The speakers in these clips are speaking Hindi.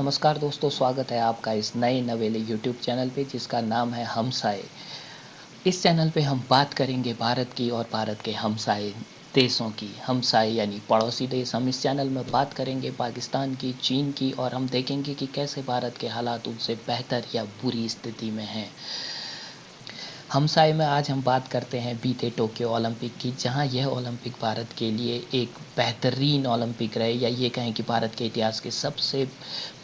नमस्कार दोस्तों, स्वागत है आपका इस नए नवेले यूट्यूब चैनल पे जिसका नाम है हमसाए। इस चैनल पे हम बात करेंगे भारत की और भारत के हमसाए देशों की। हमसाए यानी पड़ोसी देश। हम इस चैनल में बात करेंगे पाकिस्तान की, चीन की, और हम देखेंगे कि कैसे भारत के हालात उनसे बेहतर या बुरी स्थिति में हैं। हमसाए में आज हम बात करते हैं बीते टोक्यो ओलंपिक की, जहां यह ओलंपिक भारत के लिए एक बेहतरीन ओलंपिक रहे, या ये कहें कि भारत के इतिहास के सबसे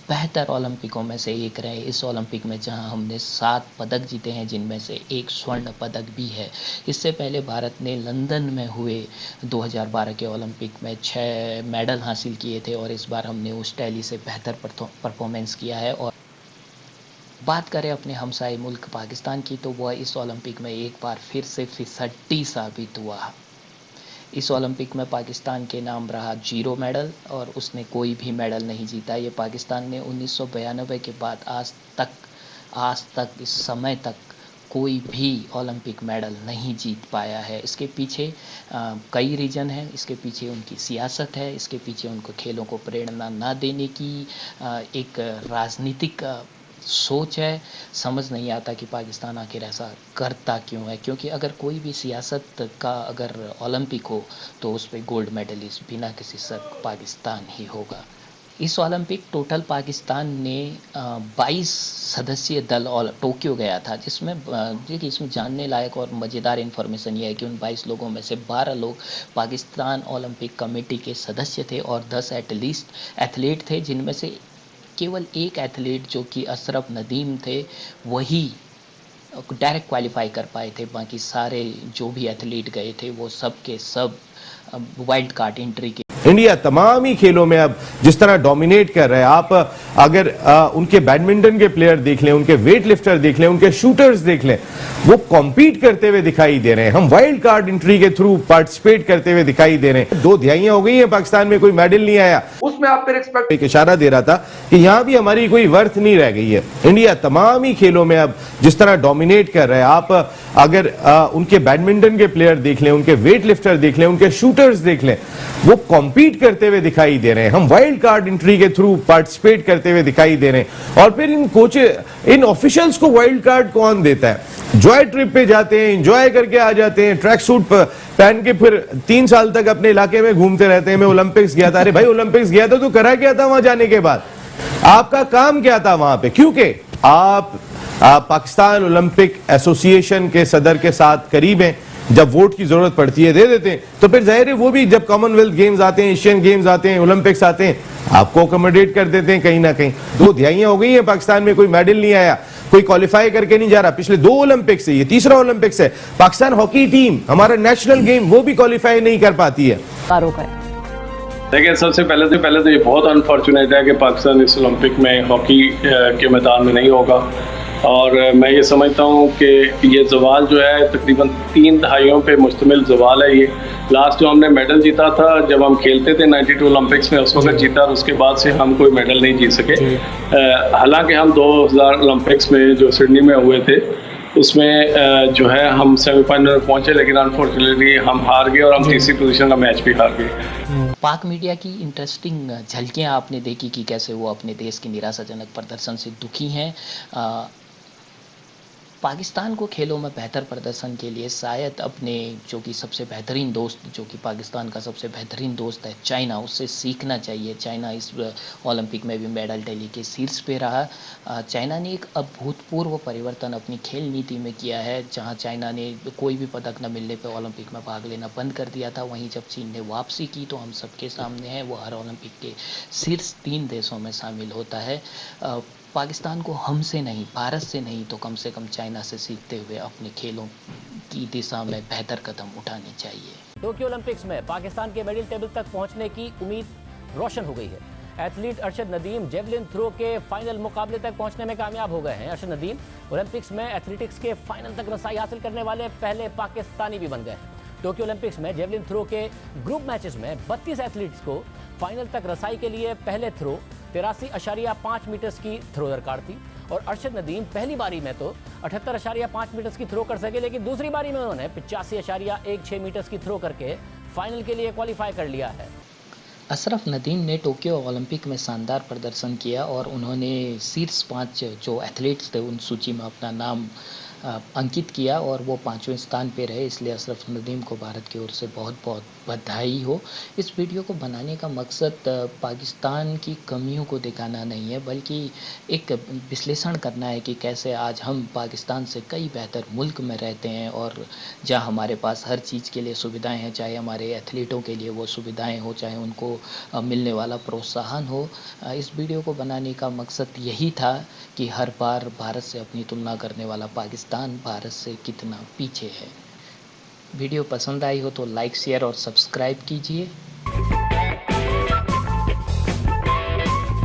बेहतर ओलंपिकों में से एक रहे। इस ओलंपिक में जहां हमने 7 पदक जीते हैं, जिनमें से एक स्वर्ण पदक भी है। इससे पहले भारत ने लंदन में हुए 2012 के ओलंपिक में 6 मेडल हासिल किए थे, और इस बार हमने उस टैली से बेहतर परफॉर्मेंस किया है। और बात करें अपने हमसाए मुल्क पाकिस्तान की, तो वह इस ओलंपिक में एक बार फिर से फिसड्डी साबित हुआ। इस ओलंपिक में पाकिस्तान के नाम रहा 0 मेडल, और उसने कोई भी मेडल नहीं जीता। ये पाकिस्तान ने 1992 के बाद आज तक इस समय तक कोई भी ओलंपिक मेडल नहीं जीत पाया है। इसके पीछे कई रीज़न हैं। इसके पीछे उनकी सियासत है, इसके पीछे उनको खेलों को प्रेरणा ना देने की एक राजनीतिक सोच है। समझ नहीं आता कि पाकिस्तान आखिर ऐसा करता क्यों है, क्योंकि अगर कोई भी सियासत का अगर ओलंपिक हो तो उस पर गोल्ड मेडलिस्ट बिना किसी शक पाकिस्तान ही होगा। इस ओलंपिक टोटल पाकिस्तान ने 22 सदस्यीय दल और टोक्यो गया था, जिसमें देखिए इसमें जानने लायक और मज़ेदार इन्फॉर्मेशन ये है कि उन 22 लोगों में से 12 लोग पाकिस्तान ओलंपिक कमेटी के सदस्य थे और 10 एथलीट थे, जिनमें से केवल एक एथलीट जो कि अशरफ नदीम थे वही डायरेक्ट क्वालिफाई कर पाए थे। बाकी सारे जो भी एथलीट गए थे वो सब के सब वाइल्ड कार्ड एंट्री के। इंडिया तमाम ही खेलों में अब जिस तरह डोमिनेट कर रहा है, आप अगर उनके बैडमिंटन के प्लेयर देख लें, उनके वेट लिफ्टर देख लें, उनके शूटर्स देख लें, वो कॉम्पीट करते हुए दिखाई दे रहे हैं। हम वाइल्ड कार्ड एंट्री के थ्रू पार्टिसिपेट करते हुए दिखाई दे रहे हैं। 2 दिहाइयां हो गई हैं, पाकिस्तान में कोई मेडल नहीं आया। उसमें आप फिर एक्सपेक्ट एक इशारा दे रहा था कि यहां भी हमारी कोई वर्थ नहीं रह गई है। इंडिया तमाम ही खेलों में अब जिस तरह डोमिनेट कर रहा है, आप अगर उनके बैडमिंटन के प्लेयर देख लें, उनके वेट लिफ्टर देख लें, उनके शूटर्स देख लें, वो कॉम्पीट करते हुए दिखाई दे रहे हैं। हम वाइल्ड कार्ड एंट्री के थ्रू पार्टिसिपेट करते हुए दिखाई दे रहे हैं। और फिर इन ऑफिशियल्स को वाइल्ड कार्ड कौन देता है? जॉय ट्रिप पे जाते हैं, एंजॉय करके आ जाते हैं, ट्रैक सूट पहन के फिर 3 साल तक अपने इलाके में घूमते रहते हैं। मैं ओलंपिक्स गया था। अरे भाई, ओलंपिक्स गया था तो करा क्या था वहां जाने के बाद? आपका काम क्या था वहां पे? क्योंकि आप पाकिस्तान ओलंपिक एसोसिएशन के सदर के साथ करीब हैं। जब वोट की जरूरत पड़ती है दे देते हैं। तो फिर जाहिर है वो भी जब कॉमनवेल्थ गेम्स आते हैं, एशियन गेम्स आते हैं, ओलंपिक्स आते हैं, आपको अकोमोडेट कर देते हैं कहीं ना कहीं। 2 दिहाइयां हो गई हैं, पाकिस्तान में कोई मेडल नहीं आया, कोई क्वालिफाई करके नहीं जा रहा। पिछले 2 ओलंपिक्स है, ये तीसरा ओलंपिक्स है। पाकिस्तान हॉकी टीम, हमारा नेशनल गेम, वो भी क्वालिफाई नहीं कर पाती है। देखिए, सबसे पहले तो ये बहुत अनफॉर्चुनेट है कि पाकिस्तान इस ओलंपिक में हॉकी के मैदान में नहीं होगा। और मैं ये समझता हूँ कि ये जवाल जो है तकरीबन 3 दहाइयों पे मुश्तमिल जवाल है। ये लास्ट जो हमने मेडल जीता था जब हम खेलते थे 92 ओलंपिक्स में, उस वक्त जीता, और उसके बाद से हम कोई मेडल नहीं जीत सके। हालांकि हम 2000 ओलंपिक्स में जो सिडनी में हुए थे उसमें जो है हम सेमीफाइनल में पहुंचे, लेकिन अनफॉर्चुनेटली हम हार गए और हम तीसरी पोजीशन का मैच भी हार गए। पाक मीडिया की इंटरेस्टिंग झलकियां आपने देखी कि कैसे वो अपने देश के निराशाजनक प्रदर्शन से दुखी हैं। पाकिस्तान को खेलों में बेहतर प्रदर्शन के लिए शायद अपने जो कि सबसे बेहतरीन दोस्त, जो कि पाकिस्तान का सबसे बेहतरीन दोस्त है चाइना, उससे सीखना चाहिए। चाइना इस ओलंपिक में भी मेडल टैली के शीर्ष पे रहा। चाइना ने एक अभूतपूर्व परिवर्तन अपनी खेल नीति में किया है, जहां चाइना ने कोई भी पदक न मिलने पर ओलंपिक में भाग लेना बंद कर दिया था। वहीं जब चीन ने वापसी की तो हम सबके सामने है, वो हर ओलंपिक के शीर्ष 3 देशों में शामिल होता है। पाकिस्तान को हमसे नहीं, भारत से नहीं, तो कम से कम चाइना से सीखते हुए अपने खेलों की दिशा में बेहतर कदम उठाने चाहिए। टोक्यो ओलंपिक्स में पाकिस्तान के मेडल टेबल तक पहुंचने की उम्मीद रोशन हो गई है। Athlete Arshad Nadeem javelin throw के फाइनल मुकाबले तक पहुंचने में कामयाब हो गए हैं। अरशद नदीम ओलंपिक्स में एथलेटिक्स के फाइनल तक रसाई हासिल करने वाले पहले पाकिस्तानी भी बन गए हैं। टोक्यो ओलंपिक्स में जेवलिन थ्रो के ग्रुप मैचेस में 32 एथलीट्स को फाइनल तक रसाई के लिए पहले थ्रो 83.5 मीटर्स की थ्रो दरकार थी, और अरशद नदीम पहली बारी में तो 78.5 मीटर्स की थ्रो कर सके, लेकिन दूसरी बारी में उन्होंने 85.16 मीटर्स की थ्रो करके फाइनल के लिए क्वालिफाई कर लिया है। अशरफ नदीम ने टोक्यो ओलंपिक में शानदार प्रदर्शन किया और उन्होंने शीर्ष 5 जो एथलीट्स थे उन सूची में अपना नाम अंकित किया और वो 5वें स्थान पे रहे, इसलिए अशरफ नदीम को भारत की ओर से बहुत बहुत बधाई हो। इस वीडियो को बनाने का मकसद पाकिस्तान की कमियों को दिखाना नहीं है, बल्कि एक विश्लेषण करना है कि कैसे आज हम पाकिस्तान से कई बेहतर मुल्क में रहते हैं और जहाँ हमारे पास हर चीज़ के लिए सुविधाएं हैं, चाहे हमारे एथलीटों के लिए वो सुविधाएं हो, चाहे उनको मिलने वाला प्रोत्साहन हो। इस वीडियो को बनाने का मकसद यही था कि हर बार भारत से अपनी तुलना करने वाला पाकिस्तान भारत से कितना पीछे है। वीडियो पसंद आई हो तो लाइक, शेयर और सब्सक्राइब कीजिए।